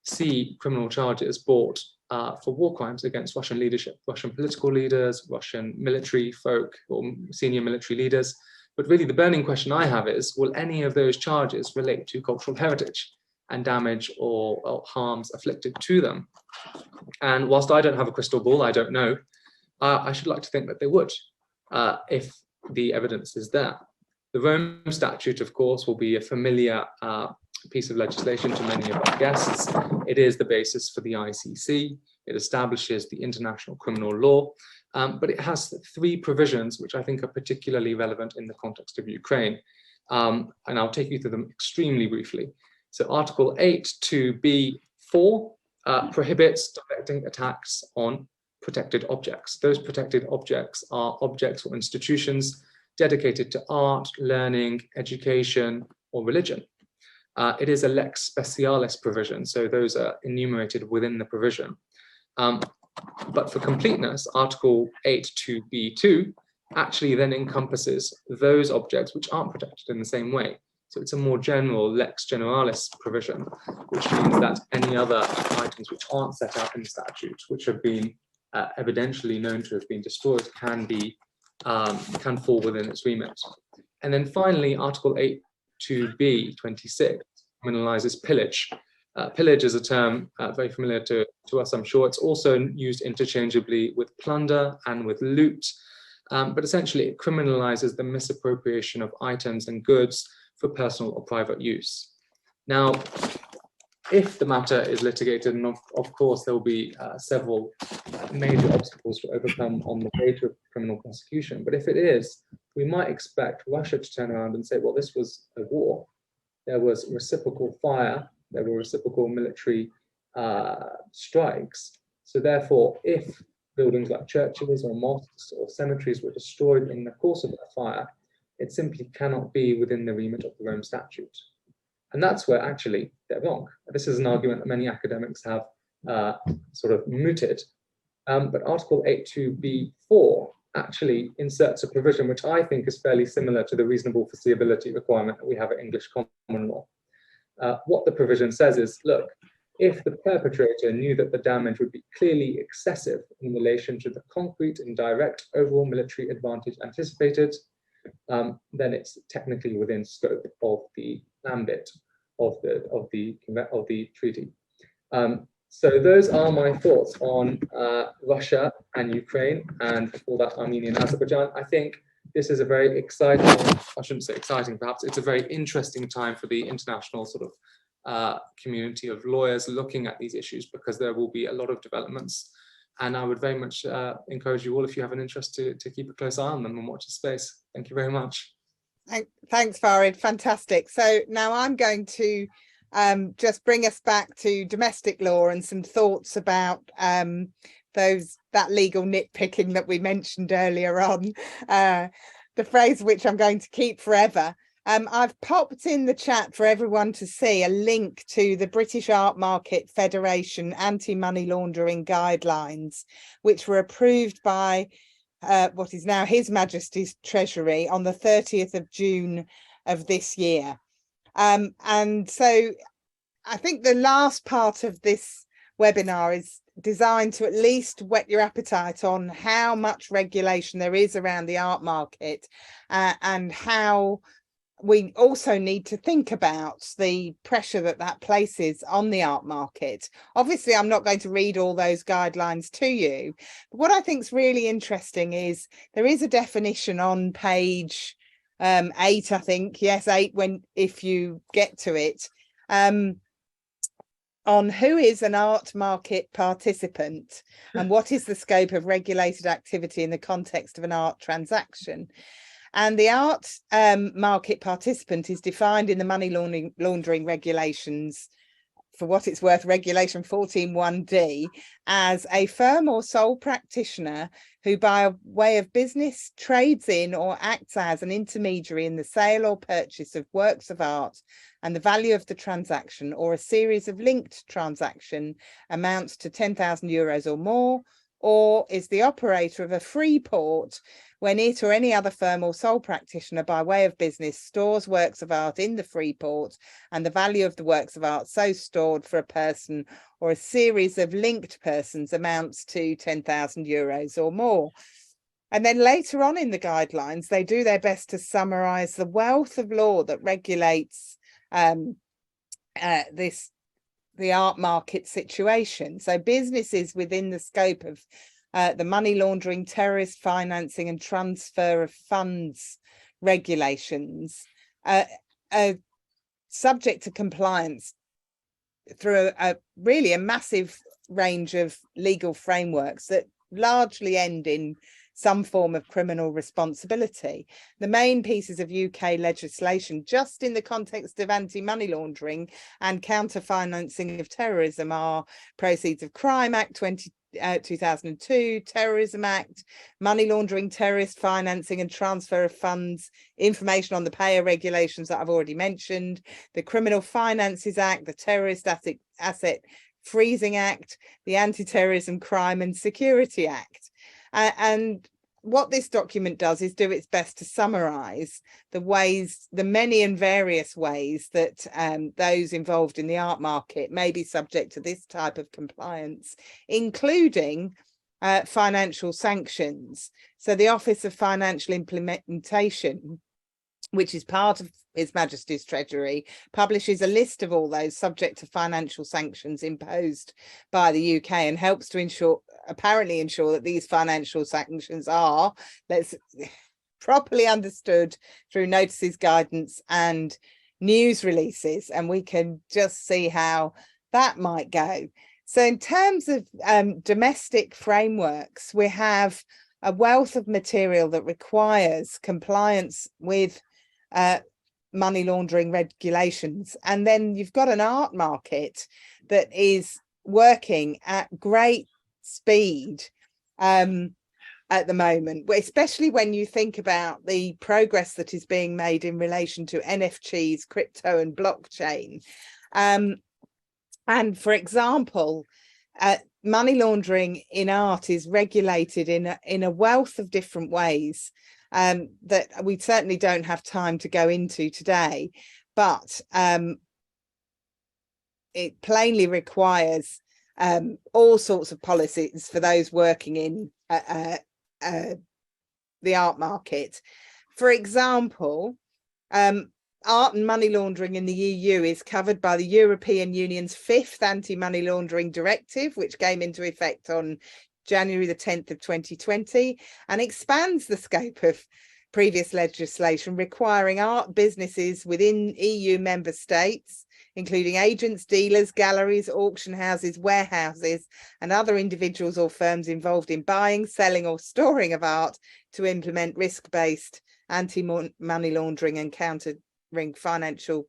see criminal charges brought for war crimes against Russian leadership, Russian political leaders, Russian military folk, or senior military leaders. But really the burning question I have is, will any of those charges relate to cultural heritage and damage or harms afflicted to them? And whilst I don't have a crystal ball, I don't know, I should like to think that they would, if the evidence is there. The Rome Statute, of course, will be a familiar piece of legislation to many of our guests. It is the basis for the ICC. It establishes the international criminal law, but it has 3 provisions which I think are particularly relevant in the context of Ukraine. And I'll take you through them extremely briefly. So Article 8(2)(b)(4) prohibits directing attacks on protected objects. Those protected objects are objects or institutions dedicated to art, learning, education, or religion. It is a lex specialis provision, so those are enumerated within the provision. But for completeness, Article 8(2)(b)(2) actually then encompasses those objects which aren't protected in the same way. So it's a more general lex generalis provision, which means that any other items which aren't set out in the statute, which have been evidentially known to have been destroyed, can fall within its remit. And then finally, Article 8(2)(b)(26) criminalizes pillage. Pillage is a term very familiar to us, I'm sure. It's also used interchangeably with plunder and with loot, but essentially it criminalizes the misappropriation of items and goods for personal or private use. Now, if the matter is litigated, and of course there will be several major obstacles to overcome on the way to criminal prosecution, but if it is, we might expect Russia to turn around and say, well, this was a war. There was reciprocal fire, there were reciprocal military strikes. So therefore, if buildings like churches or mosques or cemeteries were destroyed in the course of that fire, it simply cannot be within the remit of the Rome Statute. And that's where actually they're wrong. This is an argument that many academics have sort of mooted. But Article 8(2)(b)(4) actually inserts a provision which I think is fairly similar to the reasonable foreseeability requirement that we have at English common law. What the provision says is, look, if the perpetrator knew that the damage would be clearly excessive in relation to the concrete and direct overall military advantage anticipated, then it's technically within scope of the ambit of the treaty. So those are my thoughts on Russia and Ukraine, and before that Armenia and Azerbaijan. I think this is a very exciting, I shouldn't say exciting, perhaps it's a very interesting time for the international sort of community of lawyers looking at these issues, because there will be a lot of developments. And I would very much encourage you all, if you have an interest, to keep a close eye on them and watch the space. Thank you very much. Thanks, Fahrid. Fantastic. So now I'm going to just bring us back to domestic law and some thoughts about that legal nitpicking that we mentioned earlier on, the phrase which I'm going to keep forever. I've popped in the chat for everyone to see a link to the British Art Market Federation anti-money laundering guidelines, which were approved by what is now His Majesty's Treasury on the 30th of June of this year. And so I think the last part of this webinar is designed to at least whet your appetite on how much regulation there is around the art market, and how we also need to think about the pressure that places on the art market. Obviously, I'm not going to read all those guidelines to you, but what I think is really interesting is there is a definition on page 8, I think, yes, 8, if you get to it, on who is an art market participant and what is the scope of regulated activity in the context of an art transaction. And the art market participant is defined in the money laundering regulations for what it's worth, Regulation 14(1)(d), as a firm or sole practitioner who by way of business trades in or acts as an intermediary in the sale or purchase of works of art, and the value of the transaction or a series of linked transaction amounts to €10,000 or more, or is the operator of a free port when it or any other firm or sole practitioner by way of business stores works of art in the free port, and the value of the works of art so stored for a person or a series of linked persons amounts to €10,000 or more. And then later on in the guidelines, they do their best to summarise the wealth of law that regulates the art market situation. So businesses within the scope of the money laundering, terrorist financing and transfer of funds regulations are subject to compliance through really a massive range of legal frameworks that largely end in some form of criminal responsibility. The main pieces of UK legislation, just in the context of anti-money laundering and counter-financing of terrorism, are Proceeds of Crime Act 2002, Terrorism Act, Money Laundering, Terrorist Financing and Transfer of Funds, Information on the Payer regulations that I've already mentioned, the Criminal Finances Act, the Terrorist Asset Freezing Act, the Anti-Terrorism Crime and Security Act. And what this document does is do its best to summarise the many and various ways that those involved in the art market may be subject to this type of compliance, including financial sanctions. So the Office of Financial Implementation, which is part of His Majesty's Treasury, publishes a list of all those subject to financial sanctions imposed by the UK, and helps to apparently ensure that these financial sanctions are properly understood through notices, guidance and news releases. And we can just see how that might go. So in terms of domestic frameworks, we have a wealth of material that requires compliance with money laundering regulations. And then you've got an art market that is working at great speed at the moment, especially when you think about the progress that is being made in relation to NFTs, crypto and blockchain. And for example, money laundering in art is regulated in a wealth of different ways that we certainly don't have time to go into today, but it plainly requires all sorts of policies for those working in the art market. For example, art and money laundering in the EU is covered by the European Union's 5th Anti-Money Laundering Directive, which came into effect on January the 10th of 2020, and expands the scope of previous legislation requiring art businesses within EU member states, including agents, dealers, galleries, auction houses, warehouses, and other individuals or firms involved in buying, selling or storing of art, to implement risk-based anti-money laundering and countering financial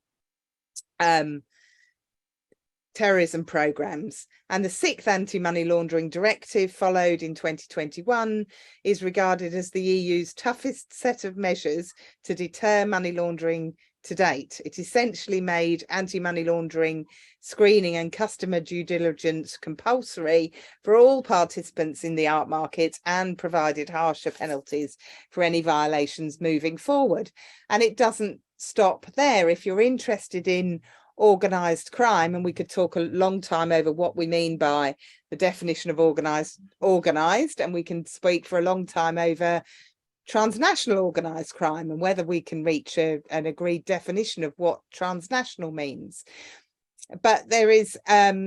terrorism programs. And the 6th Anti-Money Laundering Directive, followed in 2021, is regarded as the EU's toughest set of measures to deter money laundering to date. It essentially made anti-money laundering screening and customer due diligence compulsory for all participants in the art market, and provided harsher penalties for any violations moving forward. And it doesn't stop there. If you're interested in organised crime, and we could talk a long time over what we mean by the definition of organised, and we can speak for a long time over transnational organised crime and whether we can reach an agreed definition of what transnational means. But there is at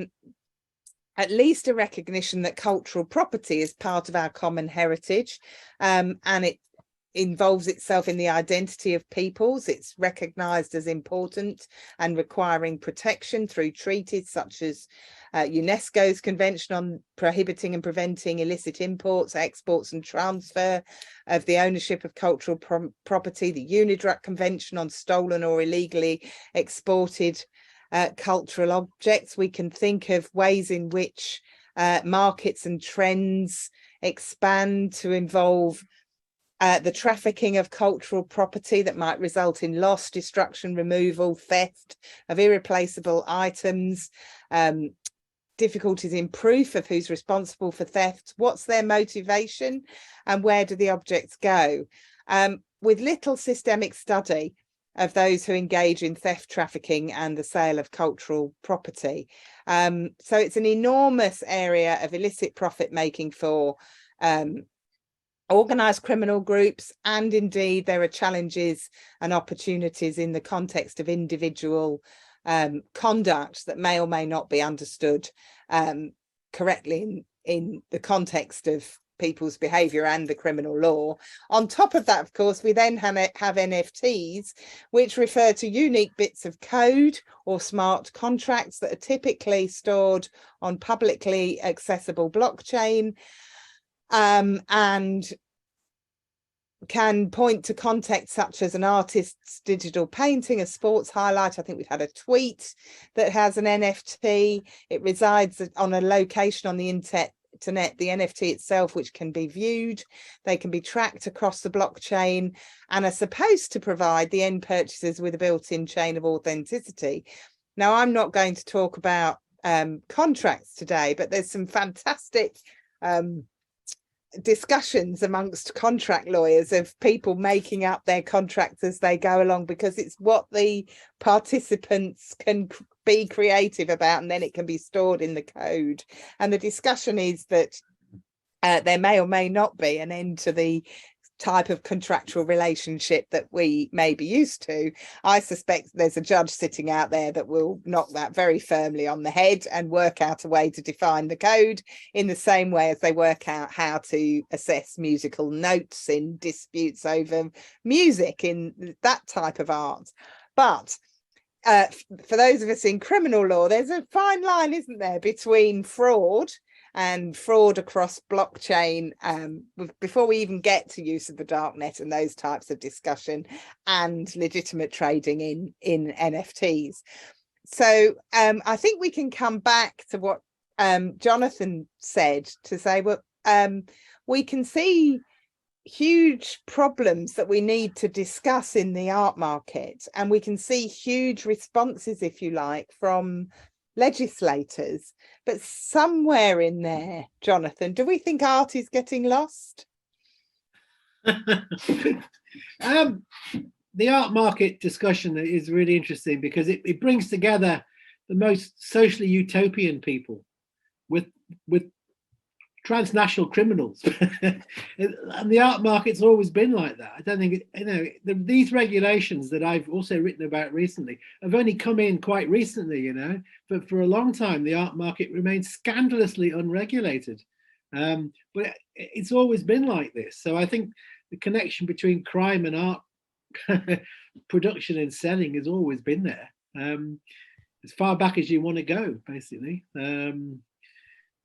least a recognition that cultural property is part of our common heritage, and it involves itself in the identity of peoples. It's recognised as important and requiring protection through treaties such as UNESCO's Convention on Prohibiting and Preventing Illicit Imports, Exports and Transfer of the Ownership of Cultural Property, the UNIDROIT Convention on Stolen or Illegally Exported cultural objects. We can think of ways in which markets and trends expand to involve the trafficking of cultural property that might result in loss, destruction, removal, theft of irreplaceable items, difficulties in proof of who's responsible for theft, what's their motivation, and where do the objects go. With little systemic study of those who engage in theft, trafficking, and the sale of cultural property. So it's an enormous area of illicit profit making for organised criminal groups, and indeed there are challenges and opportunities in the context of individual conduct that may or may not be understood correctly in the context of people's behaviour and the criminal law. On top of that, of course, we then have NFTs, which refer to unique bits of code or smart contracts that are typically stored on publicly accessible blockchain, and can point to context such as an artist's digital painting, a sports highlight. I think we've had a tweet that has an NFT. It resides on a location on the internet, the NFT itself, which can be viewed. They can be tracked across the blockchain and are supposed to provide the end purchasers with a built-in chain of authenticity. Now, I'm not going to talk about contracts today, but there's some fantastic discussions amongst contract lawyers of people making up their contracts as they go along, because it's what the participants can be creative about, and then it can be stored in the code. And the discussion is that there may or may not be an end to the type of contractual relationship that we may be used to. I suspect there's a judge sitting out there that will knock that very firmly on the head and work out a way to define the code in the same way as they work out how to assess musical notes in disputes over music in that type of art. But for those of us in criminal law, there's a fine line, isn't there, between fraud and fraud across blockchain, before we even get to use of the darknet and those types of discussion, and legitimate trading in NFTs. So I think we can come back to what Jonathan said, to say, well, we can see huge problems that we need to discuss in the art market, and we can see huge responses, if you like, from legislators. But somewhere in there, Jonathan, do we think art is getting lost? The art market discussion is really interesting because it brings together the most socially utopian people with transnational criminals. And the art market's always been like that. I don't think these regulations that I've also written about recently have only come in quite recently, but for a long time the art market remained scandalously unregulated. But it's always been like this. So I think the connection between crime and art production and selling has always been there, as far back as you want to go, basically.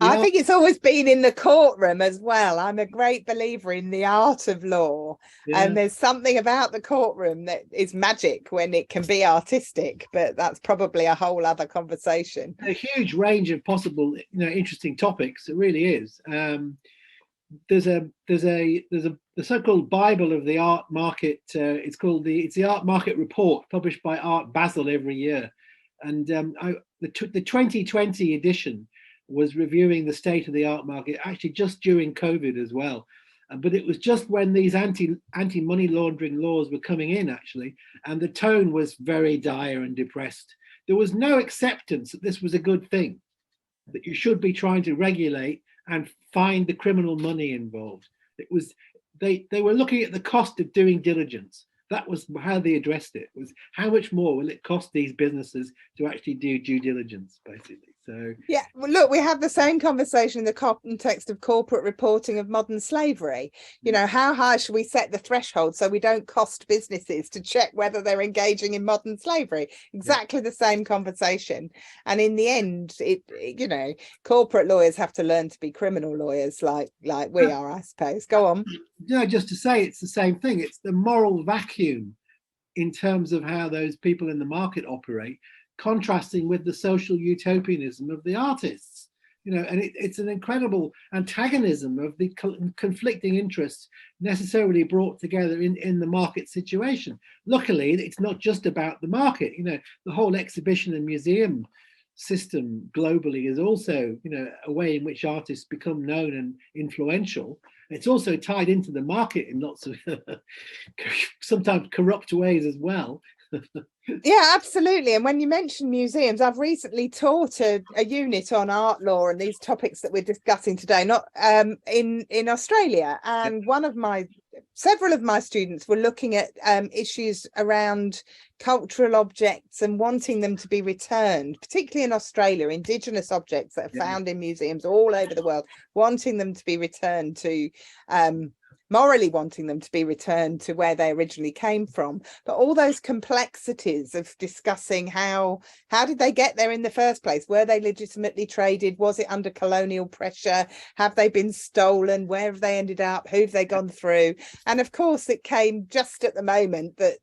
I think it's always been in the courtroom as well. I'm a great believer in the art of law. Yeah. And there's something about the courtroom that is magic when it can be artistic, but that's probably a whole other conversation. A huge range of possible, interesting topics. It really is. There's the so-called Bible of the art market. It's the Art Market Report, published by Art Basel every year. And the 2020 edition was reviewing the state of the art market, actually just during COVID as well. But it was just when these anti-money laundering laws were coming in, actually, and the tone was very dire and depressed. There was no acceptance that this was a good thing, that you should be trying to regulate and find the criminal money involved. It was they were looking at the cost of doing diligence. That was how they addressed it, was how much more will it cost these businesses to actually do due diligence, basically. So yeah, well, look, we have the same conversation in the context of corporate reporting of modern slavery. How high should we set the threshold so we don't cost businesses to check whether they're engaging in modern slavery? Exactly the same conversation. And in the end, corporate lawyers have to learn to be criminal lawyers like we are, I suppose. Go on. Just to say, it's the same thing. It's the moral vacuum in terms of how those people in the market operate contrasting with the social utopianism of the artists. And it's an incredible antagonism of the conflicting interests necessarily brought together in the market situation. Luckily, it's not just about the market. The whole exhibition and museum system globally is also, a way in which artists become known and influential. It's also tied into the market in lots of sometimes corrupt ways as well. Yeah, absolutely. And when you mention museums, I've recently taught a unit on art law and these topics that we're discussing today, not in Australia. And several of my students were looking at issues around cultural objects and wanting them to be returned, particularly in Australia, Indigenous objects that are found in museums all over the world, wanting them to be returned to morally wanting them to be returned to where they originally came from. But all those complexities of discussing how did they get there in the first place? Were they legitimately traded? Was it under colonial pressure? Have they been stolen? Where have they ended up? Who have they gone through? And of course, it came just at the moment that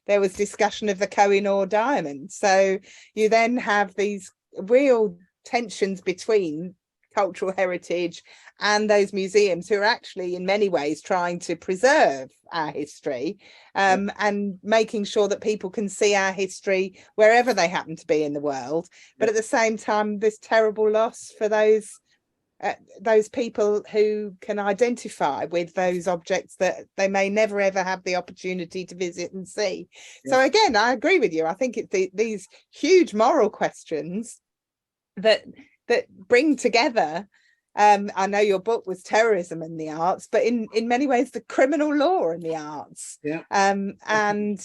there was discussion of the Koh-i-Noor diamond. So you then have these real tensions between cultural heritage and those museums who are actually in many ways trying to preserve our history and making sure that people can see our history wherever they happen to be in the world. But at the same time, this terrible loss for those people who can identify with those objects that they may never ever have the opportunity to visit and see. So again, I agree with you. I think it's these huge moral questions that bring together. I know your book was Terrorism in the Arts, but in many ways the criminal law in the arts. And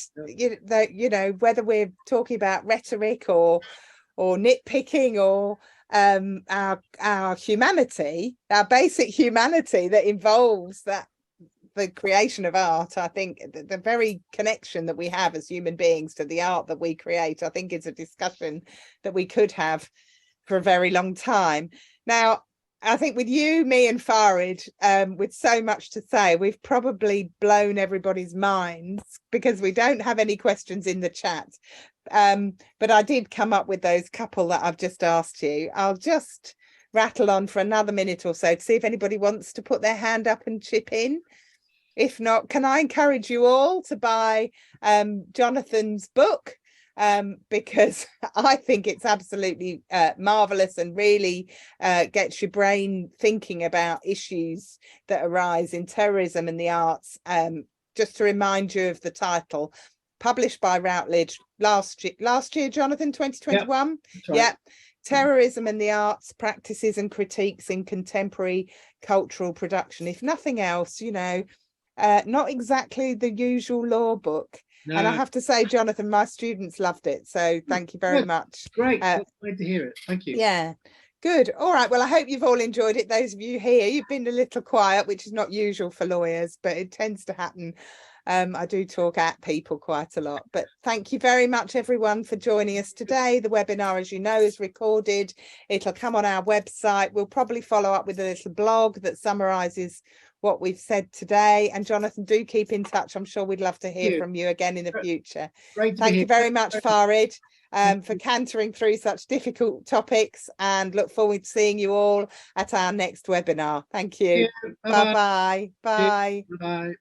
whether we're talking about rhetoric or nitpicking or our humanity, our basic humanity that involves the creation of art, I think the very connection that we have as human beings to the art that we create, I think is a discussion that we could have for a very long time. Now, I think with you, me and Fahrid, with so much to say, we've probably blown everybody's minds because we don't have any questions in the chat. But I did come up with those couple that I've just asked you. I'll just rattle on for another minute or so to see if anybody wants to put their hand up and chip in. If not, can I encourage you all to buy Jonathan's book? Because I think it's absolutely marvelous and really gets your brain thinking about issues that arise in terrorism and the arts. Just to remind you of the title, published by Routledge last year, Jonathan, 2021. Yeah. Terrorism and the Arts, Practices and Critiques in Contemporary Cultural Production. If nothing else, not exactly the usual law book. No. And I have to say, Jonathan, my students loved it. So thank you very much. Great. Great to hear it. Thank you. Yeah. Good. All right. Well, I hope you've all enjoyed it. Those of you here, you've been a little quiet, which is not usual for lawyers, but it tends to happen. I do talk at people quite a lot. But thank you very much, everyone, for joining us today. The webinar, as you know, is recorded. It'll come on our website. We'll probably follow up with a little blog that summarises what we've said today. And Jonathan, do keep in touch. I'm sure we'd love to hear from you again in the future. Thank you very much, Fahrid, for cantering through such difficult topics, and look forward to seeing you all at our next webinar. Thank you. Bye-bye. Bye. Bye.